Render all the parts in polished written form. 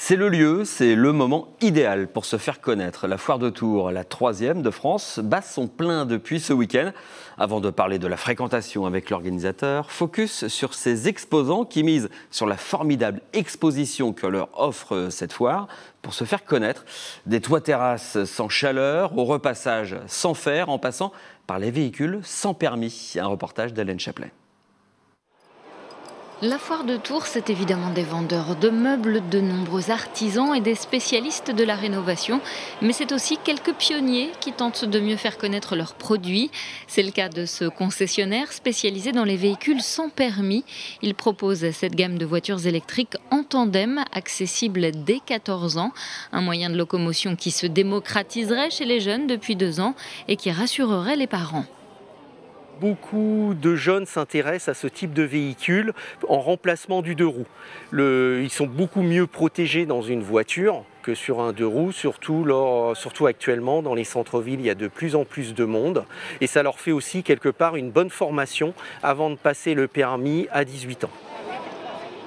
C'est le lieu, c'est le moment idéal pour se faire connaître. La foire de Tours, la 3e de France, bat son plein depuis ce week-end. Avant de parler de la fréquentation avec l'organisateur, focus sur ces exposants qui misent sur la formidable exposition que leur offre cette foire pour se faire connaître. Des toits-terrasses sans chaleur, au repassage sans fer, en passant par les véhicules sans permis. Un reportage d'Hélène Chaplet. La foire de Tours, c'est évidemment des vendeurs de meubles, de nombreux artisans et des spécialistes de la rénovation. Mais c'est aussi quelques pionniers qui tentent de mieux faire connaître leurs produits. C'est le cas de ce concessionnaire spécialisé dans les véhicules sans permis. Il propose cette gamme de voitures électriques en tandem, accessible dès 14 ans. Un moyen de locomotion qui se démocratiserait chez les jeunes depuis 2 ans et qui rassurerait les parents. Beaucoup de jeunes s'intéressent à ce type de véhicule en remplacement du 2 roues. Ils sont beaucoup mieux protégés dans une voiture que sur un 2 roues, surtout actuellement dans les centres-villes, il y a de plus en plus de monde. Et ça leur fait aussi quelque part une bonne formation avant de passer le permis à 18 ans.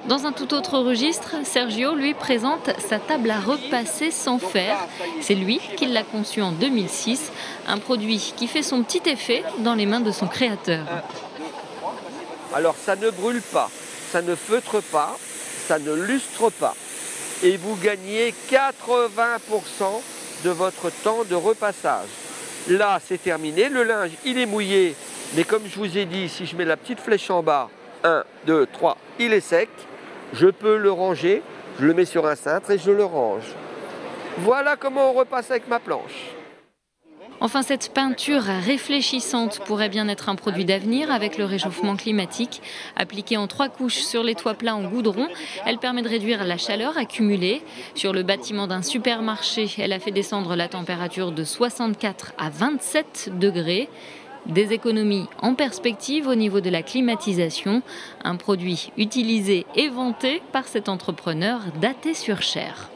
Dans un tout autre registre, Sergio lui présente sa table à repasser sans fer. C'est lui qui l'a conçue en 2006, un produit qui fait son petit effet dans les mains de son créateur. Alors ça ne brûle pas, ça ne feutre pas, ça ne lustre pas. Et vous gagnez 80% de votre temps de repassage. Là, c'est terminé, le linge, il est mouillé. Mais comme je vous ai dit, si je mets la petite flèche en bas, 1, 2, 3, il est sec. Je peux le ranger, je le mets sur un cintre et je le range. Voilà comment on repasse avec ma planche. Enfin, cette peinture réfléchissante pourrait bien être un produit d'avenir avec le réchauffement climatique. Appliquée en 3 couches sur les toits plats en goudron, elle permet de réduire la chaleur accumulée. Sur le bâtiment d'un supermarché, elle a fait descendre la température de 64 à 27 degrés. Des économies en perspective au niveau de la climatisation, un produit utilisé et vanté par cet entrepreneur daté sur chair.